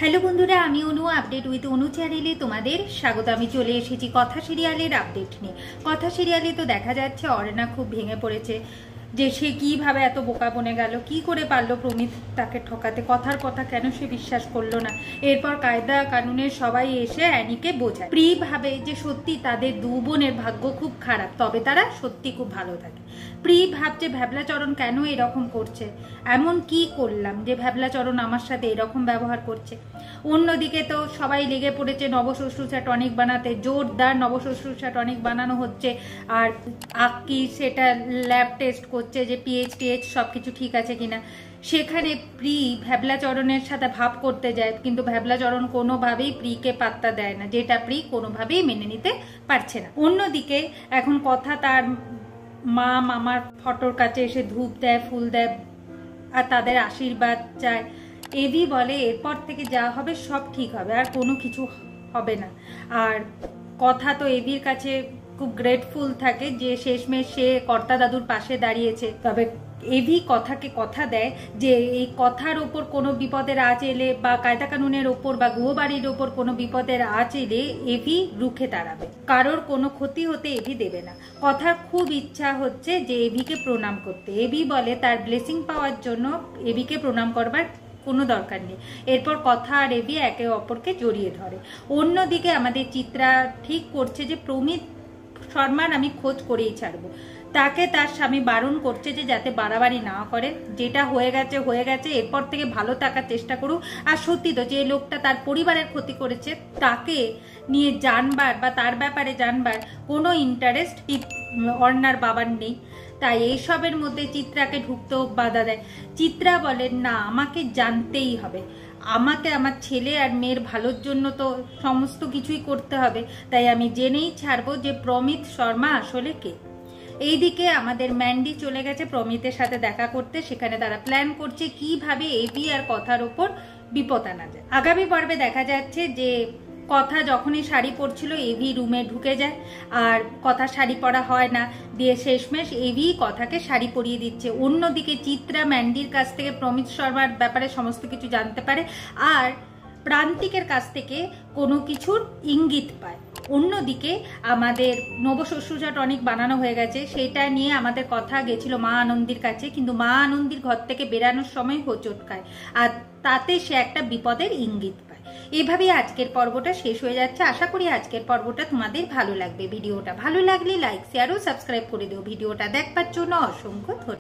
Hello বন্ধুরা, আমি অনু। Update with অনু চ্যানেলে তোমাদের স্বাগত। আমি চলে এসেছি কথা সিরিয়ালের আপডেট নিয়ে। কথা সিরিয়ালে তো দেখা যাচ্ছে অরেনা খুব ভেঙে পড়েছে যে সে কিভাবে এত বোকা বনে গেল, কি করে পারলো প্রমিত তাকে ঠকাতে, কথার কথা কেন সে বিশ্বাস করলো না। এরপর কায়দা কানুনের সবাই এসে অ্যানিকে বোঝায়। প্রি ভাবে যে সত্যি তাদের দু বোনের ভাগ্য খুব খারাপ, তবে তারা সত্যি খুব ভালো থাকে। প্রি ভাবছে ভ্যাবলাচরণ কেন এরকম করছে, এমন কি করলাম যে ভ্যাবলাচরণ আমার সাথে এরকম ব্যবহার করছে। অন্যদিকে তো সবাই লেগে পড়েছে নবশ্বশুষা টনিক বানাতে, জোরদার নবশ্বশুষা টনিক বানানো হচ্ছে। আর আক্কি সেটা ল্যাব টেস্ট করছে যে পিএইচ টিএইচ সব কিছু ঠিক আছে কিনা। সেখানে প্রি ভ্যাবলাচরণের সাথে ভাব করতে যায়, কিন্তু ভ্যাবলাচরণ কোনোভাবেই প্রিকে পাত্তা দেয় না, যেটা প্রি কোনোভাবেই মেনে নিতে পারছে না। অন্যদিকে এখন কথা তার মা মামার ফটোর কাছে এসে ধূপ দেয়, ফুল দেয় আর তাদের আশীর্বাদ চায়। এভি বলে এরপর থেকে যা হবে সব ঠিক হবে, আর কোনো কিছু হবে না। আর কথা তো এভির কাছে খুব গ্রেটফুল থাকে যে শেষমেশ সে কর্তা দাদুর পাশে দাঁড়িয়েছে। তবে এভি কথাকে কথা দেয় যে এই কথার ওপর কোনো বিপদের আঁচ এলে বা কায়দা কানুনের ওপর বা গৃহবাড়ির ওপর কোনো বিপদের আঁচ এলে এভি রুখে দাঁড়াবে, কারোর কোনো ক্ষতি হতে এভি দেবে না। কথার খুব ইচ্ছা হচ্ছে যে এভিকে প্রণাম করতে। এভি বলে তার ব্লেসিং পাওয়ার জন্য এভিকে প্রণাম করবার কোনো দরকার নেই। এরপর কথা আর এভি একে অপরকে জড়িয়ে ধরে। অন্যদিকে আমাদের চিত্রা ঠিক করছে যে প্রমিত শর্মার আমি খোঁজ করেই ছাড়বো। তাকে তার স্বামী বারণ করছে যে যাতে বাড়াবাড়ি না করে, যেটা হয়ে গেছে হয়ে গেছে, এরপর থেকে ভালো থাকার চেষ্টা করুক। আর সত্যি তো যে লোকটা তার পরিবারের ক্ষতি করেছে তাকে নিয়ে জানবার বা তার ব্যাপারে জানবার কোনো ইন্টারেস্ট অর্ণার বাবার নেই। তাই এইসবের মধ্যে চিত্রাকে ঢুকতেও বাধা দেয়। চিত্রা বলেন না, আমাকে জানতেই হবে, আমাকে আমার ছেলে আর মেয়ের ভালোর জন্য তো সমস্ত কিছুই করতে হবে, তাই আমি জেনেই ছাড়বো যে প্রমিত শর্মা আসলে কে। এইদিকে আমাদের ম্যান্ডি চলে গেছে প্রমিতের সাথে দেখা করতে। সেখানে তারা প্ল্যান করছে কিভাবে এভি আর কথার ওপর বিপদ আনা যায়। আগামী পর্বে দেখা যাচ্ছে যে কথা যখনই শাড়ি পরছিল এভি রুমে ঢুকে যায়, আর কথা শাড়ি পরা হয় না, দিয়ে শেষমেশ এভি কথাকে শাড়ি পরিয়ে দিচ্ছে। অন্যদিকে চিত্রা ম্যান্ডির কাছ থেকে প্রমিত শর্মার ব্যাপারে সমস্ত কিছু জানতে পারে আর প্রান্তিকের কাছ থেকে কোনো কিছুর ইঙ্গিত পায়। অন্যদিকে আমাদের নবশ্বশুরঝা টনিক বানানো হয়ে গেছে, সেটা নিয়ে আমাদের কথা গেছিল মা আনন্দির কাছে, কিন্তু মা আনন্দির ঘর থেকে বেরানোর সময় হোঁচট খায় আর তাতে সে একটা বিপদের ইঙ্গিত পায়। এভাবেই আজকের পর্বটা শেষ হয়ে যাচ্ছে। আশা করি আজকের পর্বটা তোমাদের ভালো লাগবে। ভিডিওটা ভালো লাগলে লাইক শেয়ার ও সাবস্ক্রাইব করে দিও। ভিডিওটা দেখবার জন্য অসংখ্য ধন্যবাদ।